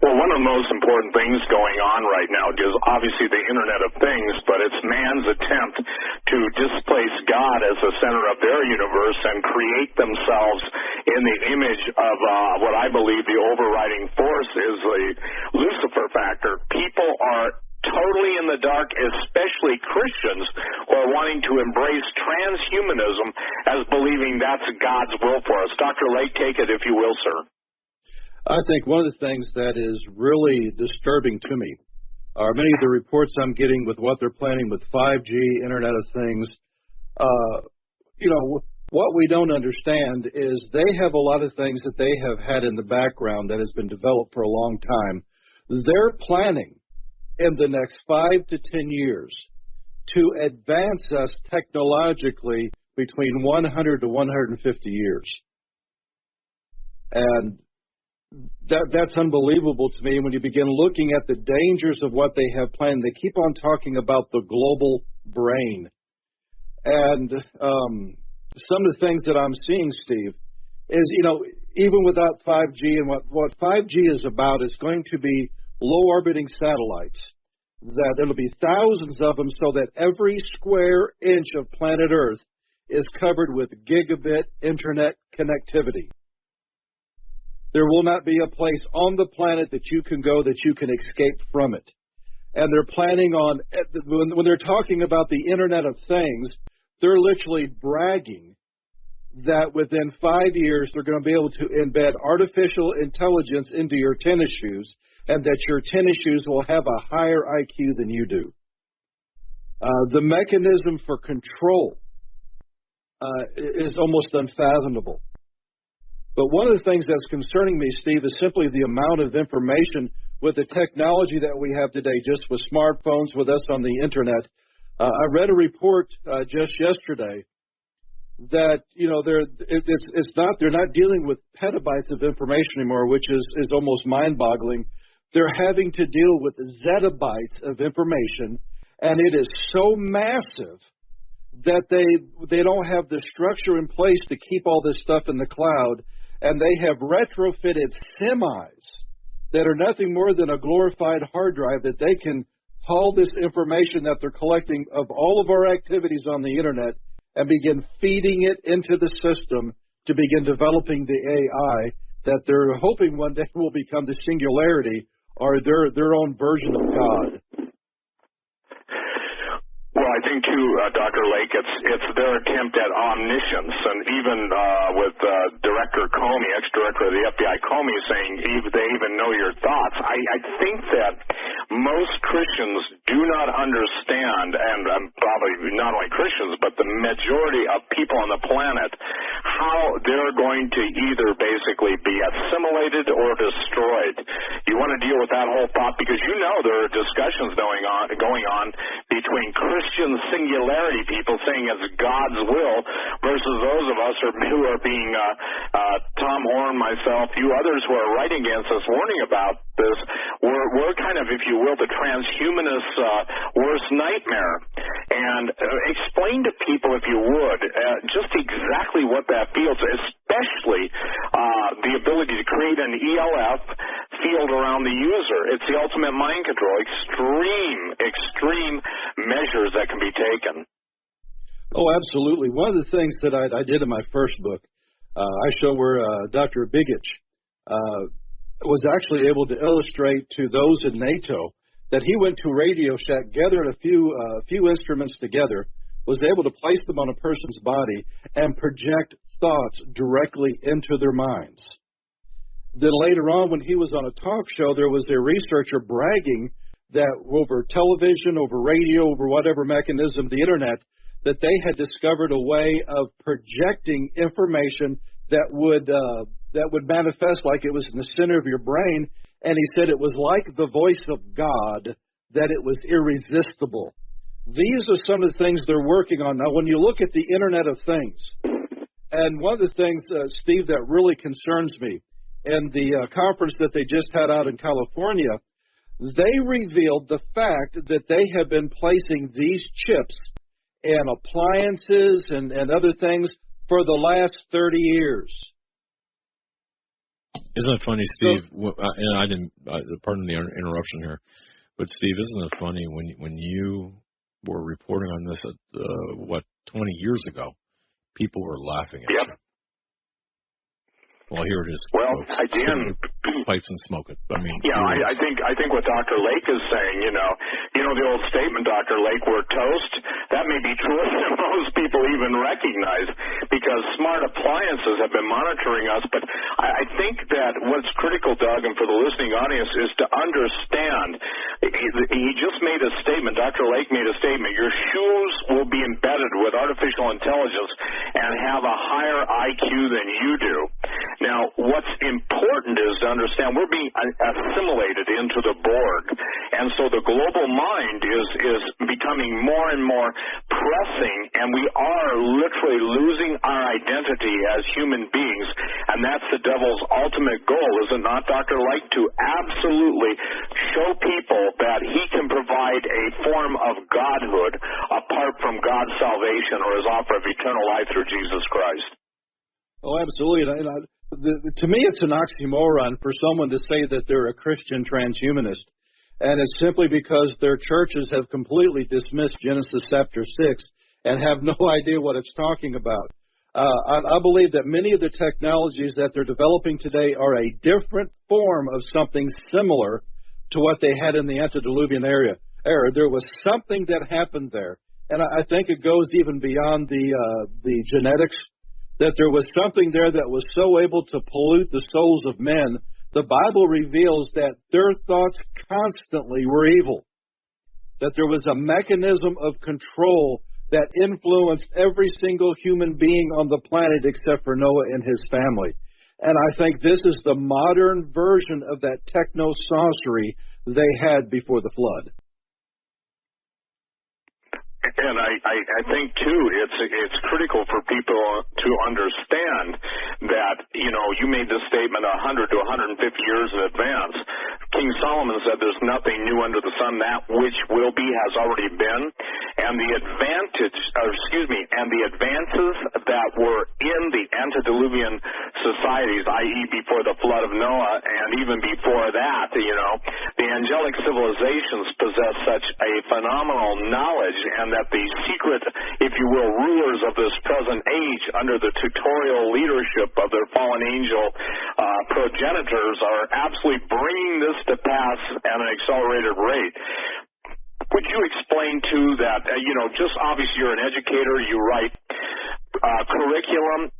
Well, one of the most important things going on right now is obviously the Internet of Things, but it's man's attempt to displace God as the center of their universe and create themselves in the image of what I believe the overriding force is the Lucifer factor. People are totally in the dark, especially Christians who are wanting to embrace transhumanism as believing that's God's will for us. Dr. Lake, take it if you will, sir. I think one of the things that is really disturbing to me are many of the reports I'm getting with what they're planning with 5G, Internet of Things. What we don't understand is they have a lot of things that they have had in the background that has been developed for a long time. They're planning in the next 5 to 10 years to advance us technologically between 100 to 150 years. And that's unbelievable to me when you begin looking at the dangers of what they have planned. They keep on talking about the global brain. And some of the things that I'm seeing, Steve, is, even without 5G and what 5G is about is going to be low-orbiting satellites. That there'll be thousands of them so that every square inch of planet Earth is covered with gigabit internet connectivity. There will not be a place on the planet that you can go that you can escape from it. And they're planning on, when they're talking about the Internet of Things, they're literally bragging that within 5 years they're going to be able to embed artificial intelligence into your tennis shoes and that your tennis shoes will have a higher IQ than you do. The mechanism for control is almost unfathomable. But one of the things that's concerning me, Steve, is simply the amount of information with the technology that we have today, just with smartphones, with us on the Internet. I read a report just yesterday that, they're not dealing with petabytes of information anymore, which is almost mind-boggling. They're having to deal with zettabytes of information, and it is so massive that they don't have the structure in place to keep all this stuff in the cloud. And they have retrofitted semis that are nothing more than a glorified hard drive that they can haul this information that they're collecting of all of our activities on the Internet and begin feeding it into the system to begin developing the AI that they're hoping one day will become the singularity or their own version of God. Well, I think, too, Dr. Lake, it's their attempt at omniscience, and even with Director Comey, ex-director of the FBI, Comey, saying they even know your thoughts. I think that most Christians do not understand, and probably not only Christians, but the majority of people on the planet, how they're going to either basically be assimilated or destroyed. You want to deal with that whole thought because there are discussions going on between Christian singularity people saying it's God's will versus those of us who are being Tom Horn, myself, you others who are writing against us, warning about this. We're kind of, if you will, the transhumanist worst nightmare. And explain to people, if you would, just exactly what that feels, especially the ability to create an ELF field around the user. It's the ultimate mind control. Extreme measures that can be taken. Oh, absolutely. One of the things that I did in my first book, I show where Dr. Bigich was actually able to illustrate to those in NATO that he went to a Radio Shack, gathered a few instruments together, was able to place them on a person's body and project thoughts directly into their minds. Then later on, when he was on a talk show, there was a researcher bragging that over television, over radio, over whatever mechanism, the Internet, that they had discovered a way of projecting information that would manifest like it was in the center of your brain. And he said it was like the voice of God, that it was irresistible. These are some of the things they're working on. Now, when you look at the Internet of Things, and one of the things, Steve, that really concerns me, in the conference that they just had out in California, they revealed the fact that they have been placing these chips in appliances and other things for the last 30 years. Isn't it funny, Steve? And I didn't. Pardon the interruption here, but Steve, isn't it funny when you were reporting on this at 20 years ago, people were laughing at you. Well, here it is. Well, folks. again, pipes and smoke it. I mean, yeah, I think what Dr. Lake is saying, you know the old statement, Dr. Lake, we're toast. That may be true than most people even recognize, because smart appliances have been monitoring us. But I think that what's critical, Doug, and for the listening audience, is to understand. He just made a statement. Dr. Lake made a statement. Your shoes will be embedded with artificial intelligence and have a higher IQ than you do. Now, what's important is to understand we're being assimilated into the Borg, and so the global mind is becoming more and more pressing, and we are literally losing our identity as human beings, and that's the devil's ultimate goal, is it not, Dr. Lake, to absolutely show people that he can provide a form of godhood apart from God's salvation or his offer of eternal life through Jesus Christ. Oh, absolutely. To me, it's an oxymoron for someone to say that they're a Christian transhumanist. And it's simply because their churches have completely dismissed Genesis chapter 6 and have no idea what it's talking about. I believe that many of the technologies that they're developing today are a different form of something similar to what they had in the antediluvian era. There was something that happened there. And I think it goes even beyond the genetics, that there was something there that was so able to pollute the souls of men. The Bible reveals that their thoughts constantly were evil, that there was a mechanism of control that influenced every single human being on the planet except for Noah and his family. And I think this is the modern version of that techno-sorcery they had before the flood. And I think, too, it's critical for people to understand that, you made this statement 100 to 150 years in advance. King Solomon said there's nothing new under the sun. That which will be has already been. And the advances that were in the antediluvian societies, i.e. before the flood of Noah, and even before that, the angelic civilizations possess such a phenomenal knowledge, and that the secret, if you will, rulers of this present age under the tutorial leadership of their fallen angel progenitors are absolutely bringing this to pass at an accelerated rate. Would you explain, too, that, just obviously you're an educator, you write curriculum.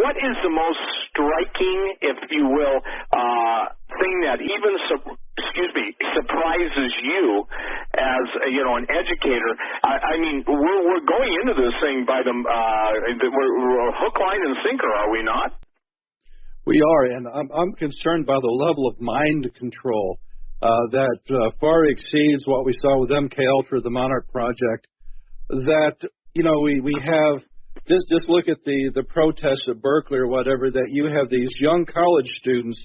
What is the most striking, if you will, thing that even surprises you as an educator? I mean, we're going into this thing by we're hook, line, and sinker, are we not? We are, and I'm concerned by the level of mind control that far exceeds what we saw with MK Ultra, the Monarch Project. That we have. Just look at the protests at Berkeley or whatever, that you have these young college students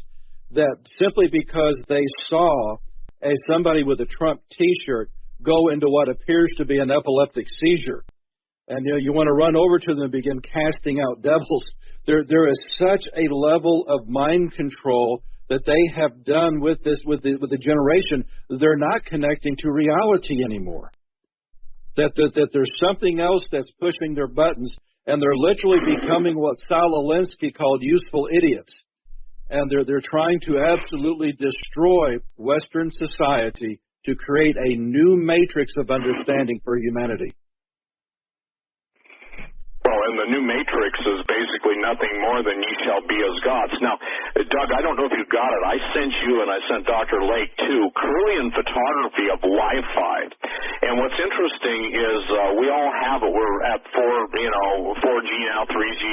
that simply because they saw somebody with a Trump T-shirt go into what appears to be an epileptic seizure, and you want to run over to them and begin casting out devils. There is such a level of mind control that they have done with the generation. They're not connecting to reality anymore. That there's something else that's pushing their buttons, and they're literally becoming what Saul Alinsky called useful idiots. And they're trying to absolutely destroy Western society to create a new matrix of understanding for humanity. Well, and the new matrix is basically nothing more than ye shall be as gods. Now, Doug, I don't know if you got it. I sent you and I sent Dr. Lake, too, Kirlian photography of Wi-Fi. And what's interesting is we all have it. We're at 4G now, 3G,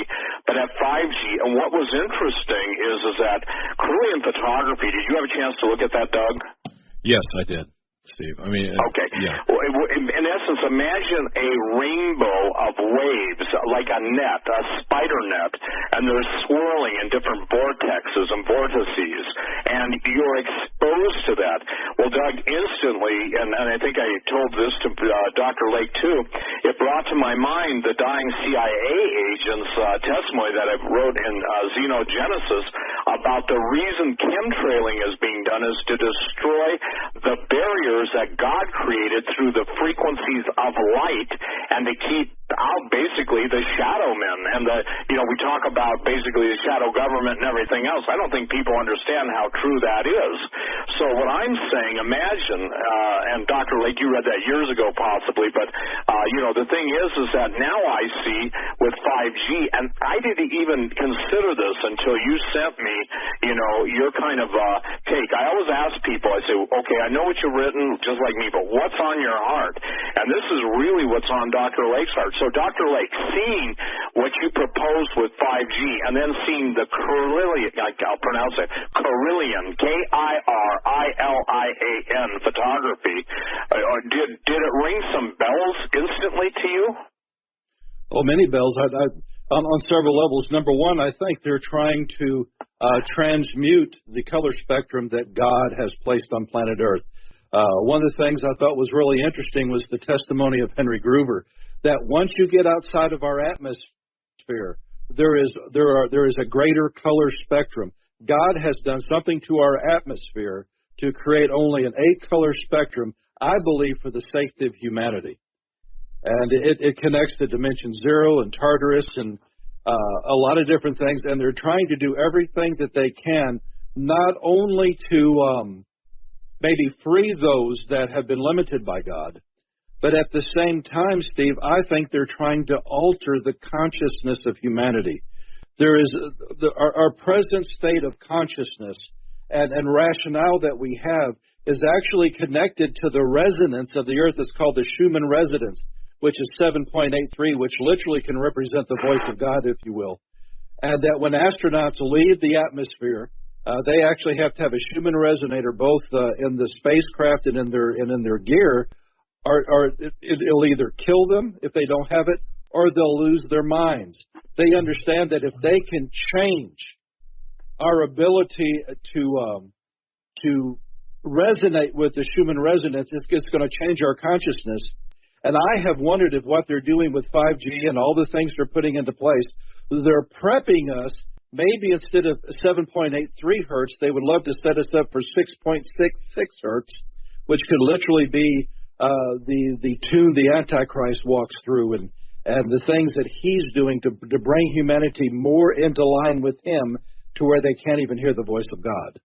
but at 5G. And what was interesting is that Kirlian photography, did you have a chance to look at that, Doug? Yes, I did, Steve. I mean, okay. Yeah. Well, in essence, imagine a rainbow of waves, like a net, a spider net, and they're swirling in different vortexes and vortices, and you're exposed to that. Well, Doug, instantly, and I think I told this to Dr. Lake, too, it brought to my mind the dying CIA agent's testimony that I wrote in Xenogenesis about the reason chemtrailing is being done is to destroy the barriers that God created through the frequencies of light and to keep out basically the shadow men and we talk about basically the shadow government and everything else. I don't think people understand how true that is. So what I'm saying, imagine, and Dr. Lake, you read that years ago possibly, but the thing is that now I see with 5G, and I didn't even consider this until you sent me, your kind of take. I always ask people, I say, okay, I know what you've written, just like me, but what's on your heart? And this is really what's on Dr. Lake's heart. So Dr. Lake, seeing what you proposed with 5G and then seeing the Carillion, I'll pronounce it, Carillion, K-I-R-I-L-I-A-N photography, did it ring some bells instantly to you? Oh, many bells. On several levels. Number one, I think they're trying to transmute the color spectrum that God has placed on planet Earth. One of the things I thought was really interesting was the testimony of Henry Groover, that once you get outside of our atmosphere, there is a greater color spectrum. God has done something to our atmosphere to create only an 8-color spectrum, I believe, for the safety of humanity. And it connects to Dimension Zero and Tartarus and a lot of different things, and they're trying to do everything that they can, not only to maybe free those that have been limited by God, but at the same time, Steve, I think they're trying to alter the consciousness of humanity. There is our present state of consciousness and rationale that we have is actually connected to the resonance of the Earth. It's called the Schumann resonance, which is 7.83, which literally can represent the voice of God, if you will. And that when astronauts leave the atmosphere, they actually have to have a Schumann resonator both in the spacecraft and in their gear, or it'll either kill them if they don't have it, or they'll lose their minds. They understand that if they can change our ability to resonate with the Schumann resonance, it's going to change our consciousness. And I have wondered if what they're doing with 5G and all the things they're putting into place, they're prepping us. Maybe instead of 7.83 hertz, they would love to set us up for 6.66 hertz, which could literally be the tune the Antichrist walks through and the things that he's doing to bring humanity more into line with him to where they can't even hear the voice of God.